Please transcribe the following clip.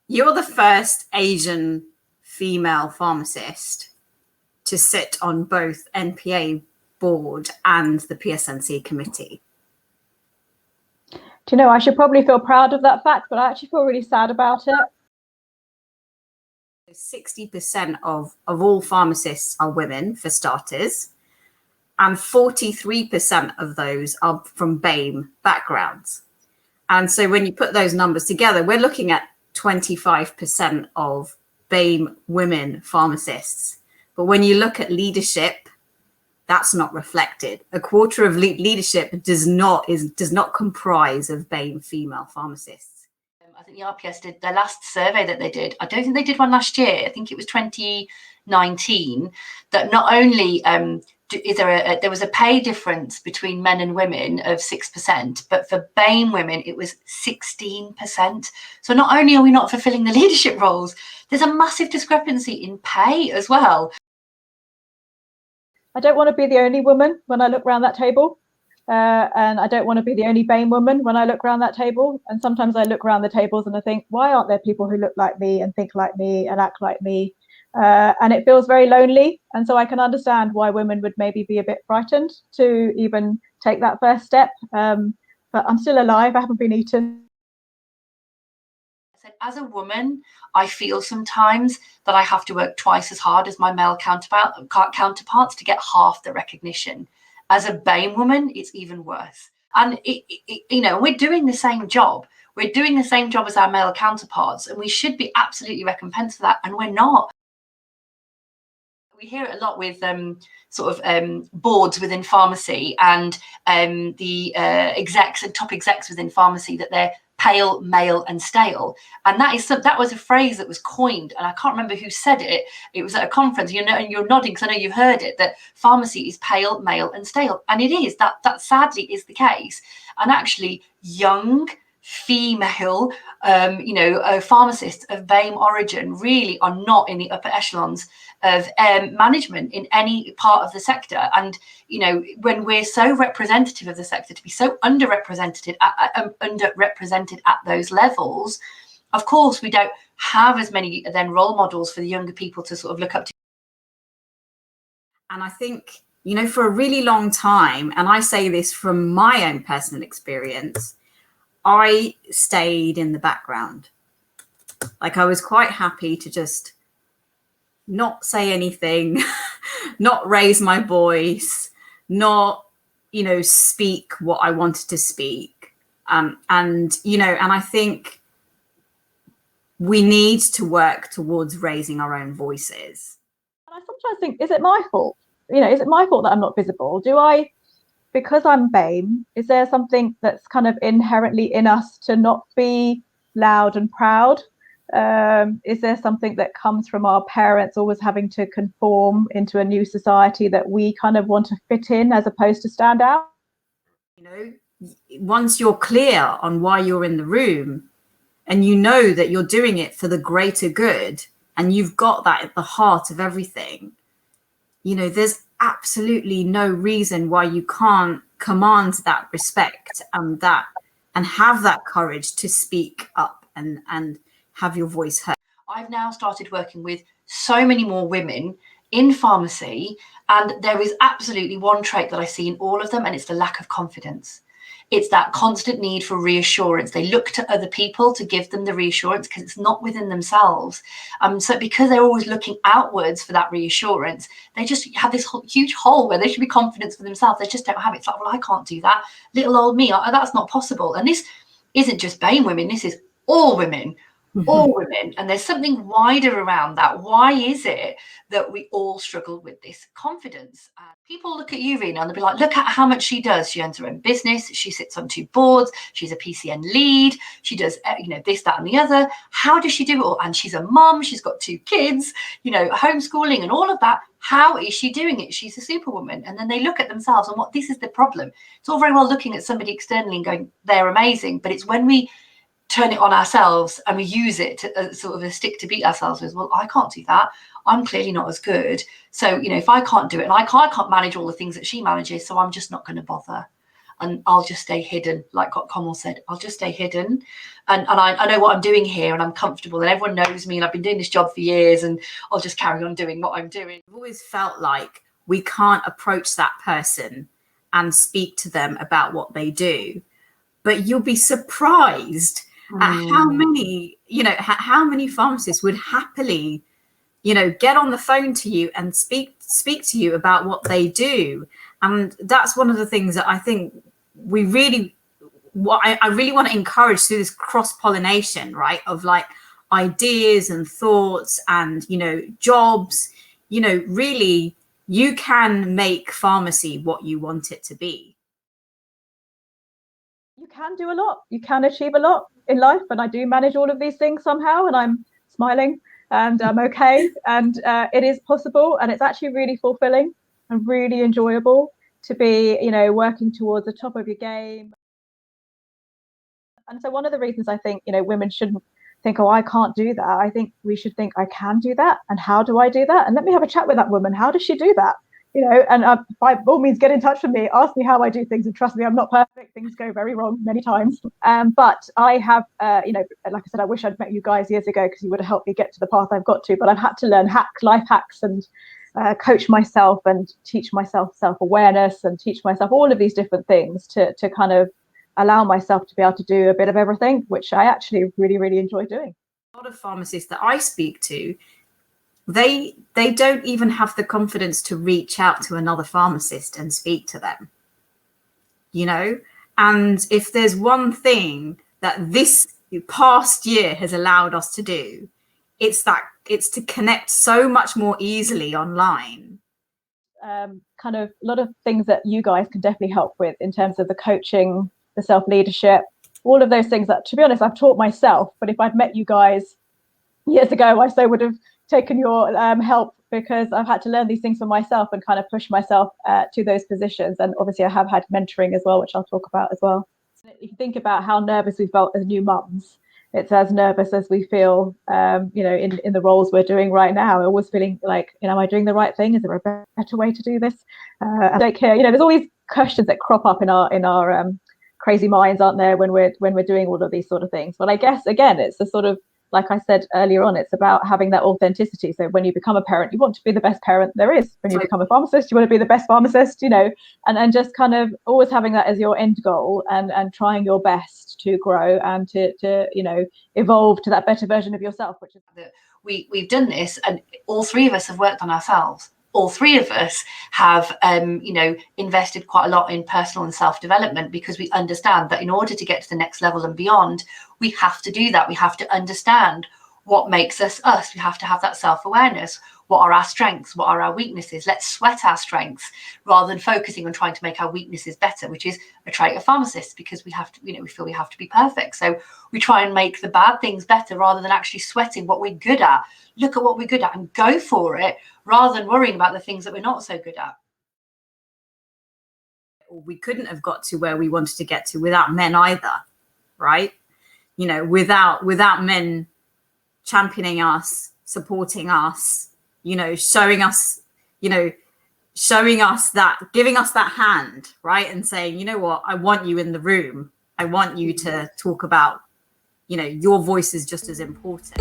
You're the first Asian female pharmacist to sit on both NPA board and the PSNC committee. Do you know, I should probably feel proud of that fact, but I actually feel really sad about it. 60% of all pharmacists are women, for starters, and 43% of those are from BAME backgrounds. And so when you put those numbers together, we're looking at 25% of BAME women pharmacists. But when you look at leadership, that's not reflected. A quarter of leadership does not comprise of BAME female pharmacists. I think the RPS did their last survey that they did. I don't think they did one last year. I think it was 2019. That not only there was a pay difference between men and women of 6%, but for BAME women it was 16%. So not only are we not fulfilling the leadership roles, there's a massive discrepancy in pay as well. I don't want to be the only woman when I look around that table. And I don't want to be the only BAME woman when I look around that table. And sometimes I look around the tables and I think, why aren't there people who look like me and think like me and act like me? And it feels very lonely. And so I can understand why women would maybe be a bit frightened to even take that first step. But I'm still alive. I haven't been eaten. As a woman, I feel sometimes that I have to work twice as hard as my male counterparts to get half the recognition. As a BAME woman, it's even worse. And we're doing the same job. We're doing the same job as our male counterparts, and we should be absolutely recompensed for that, and we're not. We hear it a lot with boards within pharmacy and the execs and top execs within pharmacy, that they're pale, male and stale. And that was a phrase that was coined, and I can't remember who said it. It was at a conference, and you're nodding because I know you've heard it, that pharmacy is pale, male and stale. And it is, that sadly is the case. And actually young female pharmacists of BAME origin really are not in the upper echelons of management in any part of the sector. And when we're so representative of the sector, to be so underrepresented at those levels, of course we don't have as many then role models for the younger people to sort of look up to. And I think, for a really long time, and I say this from my own personal experience, I stayed in the background. Like, I was quite happy to just not say anything, not raise my voice, not, speak what I wanted to speak. And I think we need to work towards raising our own voices. And I sometimes think, is it my fault? Is it my fault that I'm not visible? Because I'm BAME, is there something that's kind of inherently in us to not be loud and proud? Is there something that comes from our parents always having to conform into a new society that we kind of want to fit in as opposed to stand out? Once you're clear on why you're in the room and you know that you're doing it for the greater good and you've got that at the heart of everything, there's absolutely no reason why you can't command that respect and have that courage to speak up and have your voice heard. I've now started working with so many more women in pharmacy, and there is absolutely one trait that I see in all of them, and it's the lack of confidence. It's that constant need for reassurance. They look to other people to give them the reassurance because it's not within themselves. So because they're always looking outwards for that reassurance, they just have this huge hole where they should be confident for themselves. They just don't have it. It's like, well, I can't do that. Little old me, that's not possible. And this isn't just BAME women. This is all women. All women, and there's something wider around that. Why is it that we all struggle with this confidence? People look at you, Rena, and they'll be like, look at how much she does. She owns her own business. She sits on 2 boards. She's a PCN lead. She does, this, that, and the other. How does she do it all? And she's a mum. She's got 2 kids, homeschooling and all of that. How is she doing it? She's a superwoman. And then they look at themselves and this is the problem. It's all very well looking at somebody externally and going, they're amazing. But it's when we turn it on ourselves and we use it to, as sort of a stick to beat ourselves with. Well, I can't do that. I'm clearly not as good. So, you know, if I can't do it, and I can't manage all the things that she manages, so I'm just not going to bother. And I'll just stay hidden, like what Conwell said. I'll just stay hidden, and I know what I'm doing here, and I'm comfortable, and everyone knows me, and I've been doing this job for years, and I'll just carry on doing what I'm doing. I've always felt like we can't approach that person and speak to them about what they do, but you'll be surprised at how many, you know, how many pharmacists would happily, you know, get on the phone to you and speak to you about what they do. And that's one of the things that I think we really, what I really want to encourage through this cross-pollination, right, of like ideas and thoughts and, you know, jobs. You know, really, you can make pharmacy what you want it to be. You can do a lot. You can achieve a lot in life. And I do manage all of these things somehow. And I'm smiling and I'm okay. And it is possible. And it's actually really fulfilling and really enjoyable to be, you know, working towards the top of your game. And so one of the reasons I think, you know, women shouldn't think, oh, I can't do that. I think we should think, I can do that. And how do I do that? And let me have a chat with that woman. How does she do that? You know, and by all means, get in touch with me. Ask me how I do things. And trust me, I'm not perfect. Things go very wrong many times. But I have, you know, like I said, I wish I'd met you guys years ago because you would have helped me get to the path I've got to. But I've had to learn life hacks and coach myself and teach myself self-awareness and teach myself all of these different things to kind of allow myself to be able to do a bit of everything, which I actually really, really enjoy doing. A lot of pharmacists that I speak to, they don't even have the confidence to reach out to another pharmacist and speak to them, you know. And if there's one thing that this past year has allowed us to do, it's to connect so much more easily online. Kind of a lot of things that you guys can definitely help with in terms of the coaching, the self-leadership, all of those things that, to be honest, I've taught myself. But if I'd met you guys years ago, I so would have taken your help, because I've had to learn these things for myself and kind of push myself to those positions. And obviously I have had mentoring as well, which I'll talk about as well. If you think about how nervous we felt as new mums, it's as nervous as we feel, you know, in the roles we're doing right now. We're always feeling like, you know, am I doing the right thing? Is there a better way to do this? I don't care. You know, there's always questions that crop up in our crazy minds, aren't there, when we're doing all of these sort of things. But I guess, again, it's the sort of, like I said earlier on, it's about having that authenticity. So when you become a parent, you want to be the best parent there is. When you become a pharmacist, you want to be the best pharmacist, you know, and just kind of always having that as your end goal and trying your best to grow and to you know, evolve to that better version of yourself. Which is that we've done this, and all three of us have worked on ourselves. All three of us have, you know, invested quite a lot in personal and self-development, because we understand that in order to get to the next level and beyond, we have to do that. We have to understand what makes us us. We have to have that self-awareness. What are our strengths? What are our weaknesses? Let's sweat our strengths rather than focusing on trying to make our weaknesses better, which is a trait of pharmacists, because we have to, you know, we feel we have to be perfect. So we try and make the bad things better rather than actually sweating what we're good at. Look at what we're good at and go for it, rather than worrying about the things that we're not so good at. We couldn't have got to where we wanted to get to without men either, right? You know, without men championing us, supporting us, you know, showing us that, giving us that hand, right? And saying, you know what, I want you in the room. I want you to talk about, you know, your voice is just as important.